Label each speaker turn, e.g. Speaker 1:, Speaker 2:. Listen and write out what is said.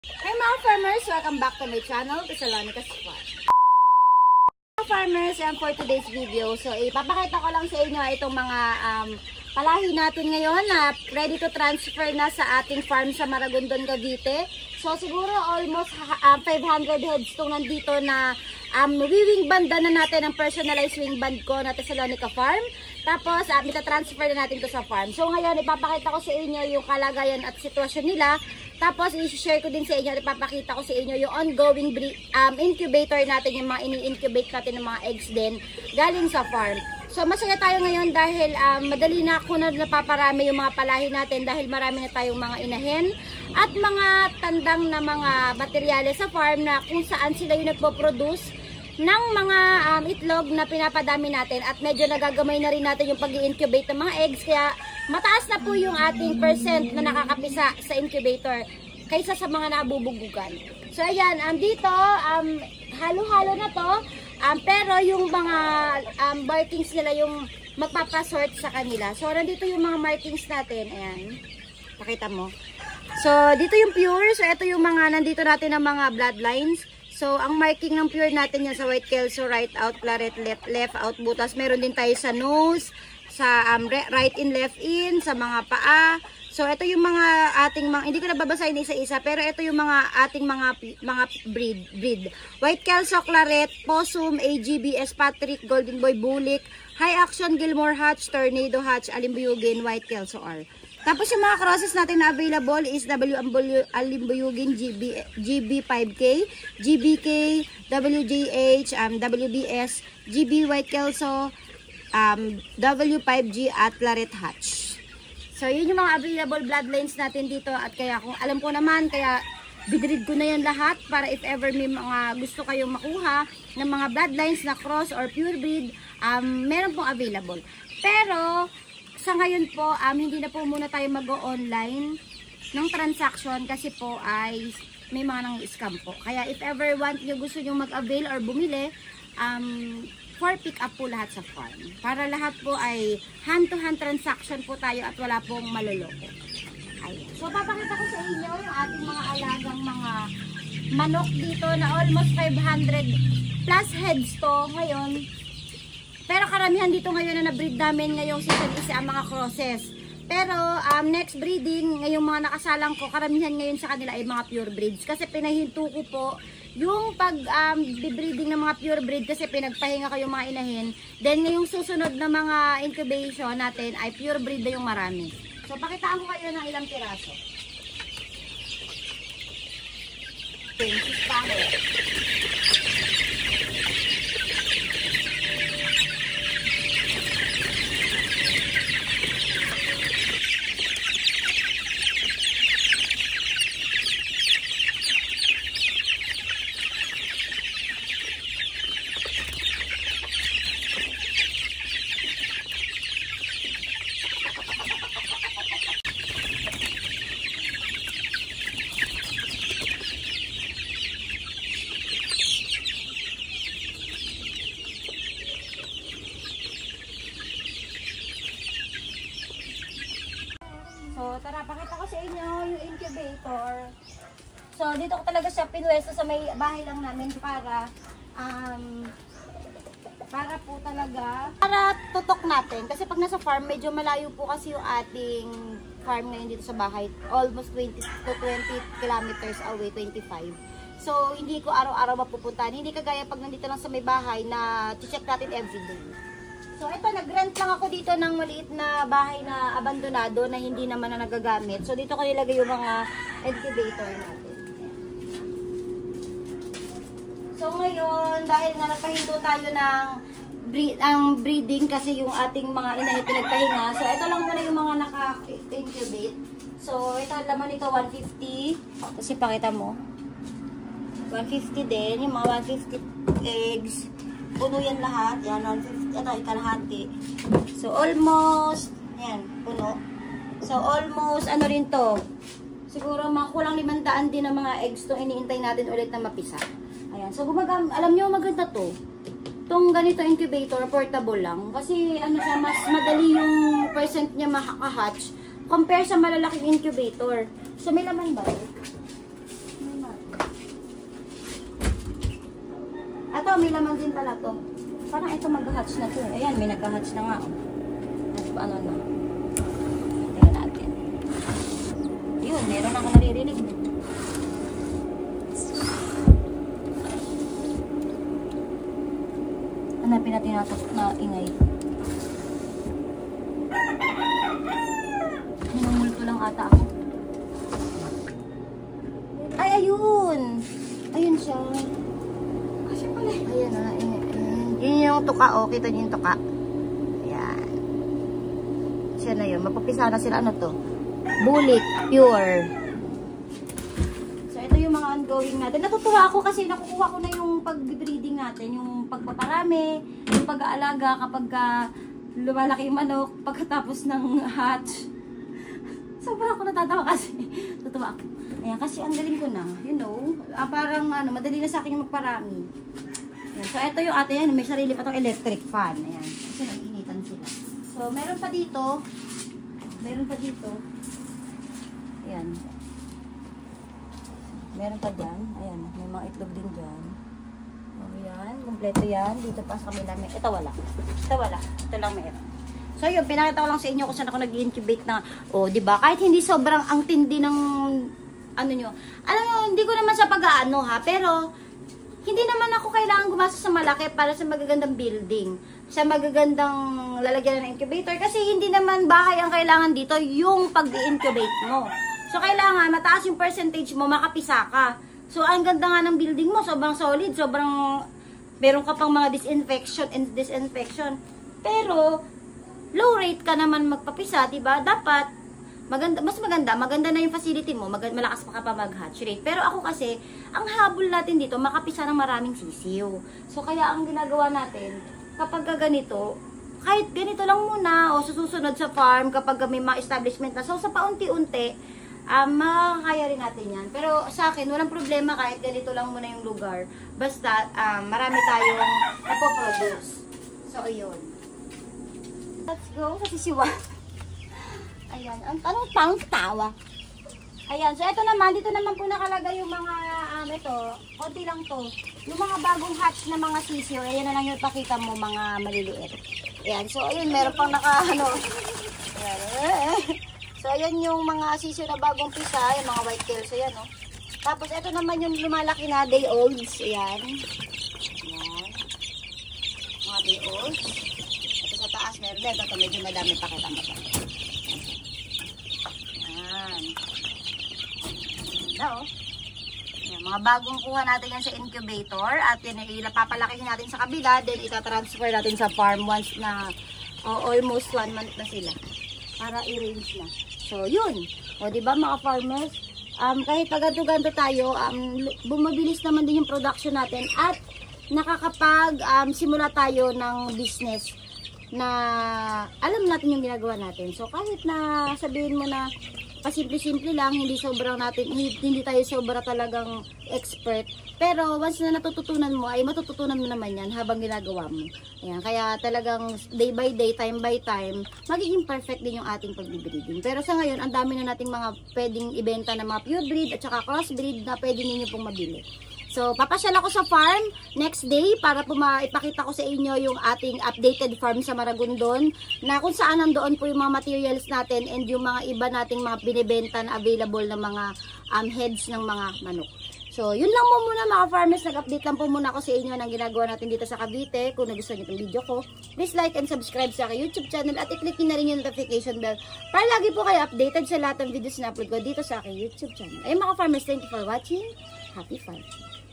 Speaker 1: Hi mga farmers! Welcome back to my channel, Thessalonica's Farm. Mga farmers, and for today's video, so ipapakita ko lang sa inyo itong mga palahi natin ngayon na ready to transfer na sa ating farm sa Maragondon, Cavite. So siguro almost 500 heads itong nandito na wing banda na natin ang personalized wing band ko na Thessalonica Farm. Tapos ita-transfer na natin to sa farm. So ngayon ipapakita ko sa inyo yung kalagayan at sitwasyon nila. Tapos i-share ko din sa inyo at ipapakita ko sa inyo yung ongoing incubator natin, yung mga ini-incubate natin ng mga eggs din galing sa farm. So masaya tayo ngayon dahil madali na ako na napaparami yung mga palahi natin dahil marami na tayong mga inahen at mga tandang na mga materyales sa farm na kung saan sila yung nagpo-produce ng mga itlog na pinapadami natin at medyo nagagamay na rin natin yung pag-i-incubate ng mga eggs, kaya mataas na po yung ating percent na nakakapisa sa incubator kaysa sa mga nabubugugan. So ayan, dito halo-halo na to, pero yung mga markings nila yung magpapasort sa kanila. So nandito yung mga markings natin, ayan, pakita mo. So dito yung pure, so ito yung mga nandito natin ng mga bloodlines. So, ang marking ng pure natin yan sa white kelso, right out, claret, left out, butas. Meron din tayo sa nose, sa right in, left in, sa mga paa. So, ito yung mga ating mga, hindi ko na babasahin isa-isa, pero ito yung mga ating mga breed. White kelso, claret, possum, AGBS, Patrick, Golden Boy, Bulik, High Action, Gilmore Hatch, Tornado Hatch, Alimbuyugin, White Kelso R. Tapos yung mga crosses natin na available is W. Alimbuyugin, GB5K, GBK, WGH, WBS, GB White Kelso, W5G at Claret Hatch. So yun yung mga available bloodlines natin dito at kaya kung alam ko naman, kaya bidreed ko na yan lahat para if ever may mga gusto kayong makuha ng mga bloodlines na cross or pure breed, meron pong available. Pero sa ngayon po, hindi na po muna tayo mag-o-online ng transaction kasi po ay may mga nang-scam po. Kaya if ever gusto nyo mag-avail or bumili, for pick up po lahat sa farm. Para lahat po ay hand-to-hand transaction po tayo at wala pong maloloko. Ayan. So papakita ko sa inyo yung ating mga alagang mga manok dito na almost 500 plus heads to ngayon. Pero karamihan dito ngayon na na-breed namin ngayong season is ang mga crosses. Pero next breeding, ngayong mga nakasalang ko, karamihan ngayon sa kanila ay mga pure breeds. Kasi pinahinto ko po yung pag-breeding ng mga pure breed kasi pinagpahinga ko yung mga inahin. Then ngayong susunod na mga incubation natin ay pure breed na yung marami. So pakitaan ko kayo ng ilang piraso. Okay, sispaho. So, tara, pakita ko sa inyo yung incubator. So, dito ko talaga siya pinwesto sa may bahay lang namin para po talaga para tutok natin. Kasi pag nasa farm, medyo malayo po kasi yung ating farm ngayon dito sa bahay. Almost 20 to 20 kilometers away, 25. So, hindi ko araw-araw mapupuntahan. Hindi kagaya pag nandito lang sa may bahay na check natin everyday. So, ito, nag-rent lang ako dito ng maliit na bahay na abandonado na hindi naman na nagagamit. So, dito ko nilagay yung mga incubator natin. So, ngayon, dahil nga nagpahinto tayo ng breeding kasi yung ating mga inahin pinagpahinga. So, ito lang muna yung mga naka-incubate. So, ito, laman nito 150. Kasi pakita mo. 150 din. Yung mga 150 eggs. Puno yan lahat. Yan, 150. Ito, ikalahati. So, almost, yan, puno. So, almost, ano rin to? Siguro, mga kulang 500 din ng mga eggs to iniintay natin ulit na mapisa. Ayan. So, alam nyo, maganda to. Itong ganito incubator, portable lang. Kasi, ano siya, mas madali yung percent niya makaka-hatch compare sa malalaking incubator. So, may laman ba? may laman din pala to. Parang ito mag-hatch na to. Ayan, may nag-hatch na nga. Paano na? Tingnan natin. Yun, meron ako naririnig. Hanapin natin na ingay. Minumulto lang ata ako. Ay, ayun! Ayun siya. Kasi pala. Ayan na, yun yung tuka, oh. Kita niyo yung tuka. Ayan. Siya na yun. Mapapisa na sila. Ano to? Bulik. Pure. So, ito yung mga ongoing natin. Natutuwa ako kasi nakukuha ko na yung pag-breeding natin. Yung pagpaparami, yung pag-aalaga kapag lumalaki yung manok pagkatapos ng hatch. Sobrang ako natatawa kasi. Tutuwa ako. Ayan, kasi ang galing ko na. You know, parang madali na sa akin yung magparami. Ayan, so, ito yung ate yan. May sarili pa itong electric fan. Ayan. Kasi nag-initan sila. So, meron pa dito. Meron pa dito. Ayan. Meron pa dyan. Ayan. May mga itlog din dyan. Ayan. Kompleto yan. Dito pa sa kabila. Ito wala. Ito wala. Ito lang meron. So, yun. Pinakita ko lang sa inyo kung saan ako nag-incubate na. O, diba? Kahit hindi sobrang ang tindi ng ano nyo. Alam nyo, hindi ko naman sa pag-aano ha. Pero, hindi naman ako kailangan gumastos sa malaki para sa magagandang building. Sa magagandang lalagyan ng incubator. Kasi hindi naman bahay ang kailangan dito yung pag-incubate mo. So, kailangan mataas yung percentage mo, makapisa ka. So, ang ganda nga ng building mo. Sobrang solid. Sobrang, meron ka pang mga disinfection and disinfection. Pero, low rate ka naman magpapisa, diba? Dapat, mas maganda na yung facility mo, malakas pa ka pa mag-hatch rate. Pero ako kasi, ang habol natin dito, makapisa ng maraming sisiw. So, kaya ang ginagawa natin, kapag ganito, kahit ganito lang muna, o susunod sa farm, kapag may mga establishment na, so sa paunti-unti, makakaya rin natin yan. Pero sa akin, walang problema kahit ganito lang muna yung lugar. Basta, marami tayong napoproduce. So, ayun. Let's go sa sisiwa. Ayan, anong pang tawa? Ayan, so ito naman, dito naman po nakalagay yung mga, ito, konti lang to. Yung mga bagong hatch na mga sisiyo, ayan na lang yung pakita mo, mga maliliit. Ayan, so ayun, meron pang ayan. So ayan yung mga sisiyo na bagong pisa, yung mga white tails, ayan, no? Tapos ito naman yung lumalaki na day olds, ayan. Ayan. Mga day olds. Ito sa taas, meron din. Ito, medyo madami pakita mo pa. Oh. Ayan, mga bagong kuha natin yan sa incubator at yan papalakihin natin sa kabila, then itatransfer natin sa farm once na almost 1 month na sila para i-range na. So yun, o diba mga farmers, kahit paganto-ganto tayo, bumabilis naman din yung production natin at nakakapag simula tayo ng business na alam natin yung ginagawa natin. So kahit na sabihin mo na pasimple-simple lang, hindi tayo sobra talagang expert. Pero once na natututunan mo, ay matututunan mo naman yan habang ginagawa mo. Ayan, kaya talagang day by day, time by time, magiging perfect din yung ating pag-breeding. Pero sa ngayon, ang dami na nating mga pwedeng ibenta na mga pure breed at saka cross breed na pwede ninyo pong mabili. So, papasyal ako sa farm next day para po ipakita ko sa inyo yung ating updated farm sa Maragondon na kung saan nandoon po yung mga materials natin and yung mga iba nating mga binibenta na available na mga heads ng mga manok. So, yun lang mo muna mga farmers. Nag-update lang po muna ako sa inyo ng ginagawa natin dito sa Cavite. Kung nagustuhan niyo itong video ko, please like and subscribe sa aking YouTube channel at i-click na rin yung notification bell para lagi po kayo updated sa lahat ng videos na upload ko dito sa aking YouTube channel. Ay mga farmers, thank you for watching. Happy farming!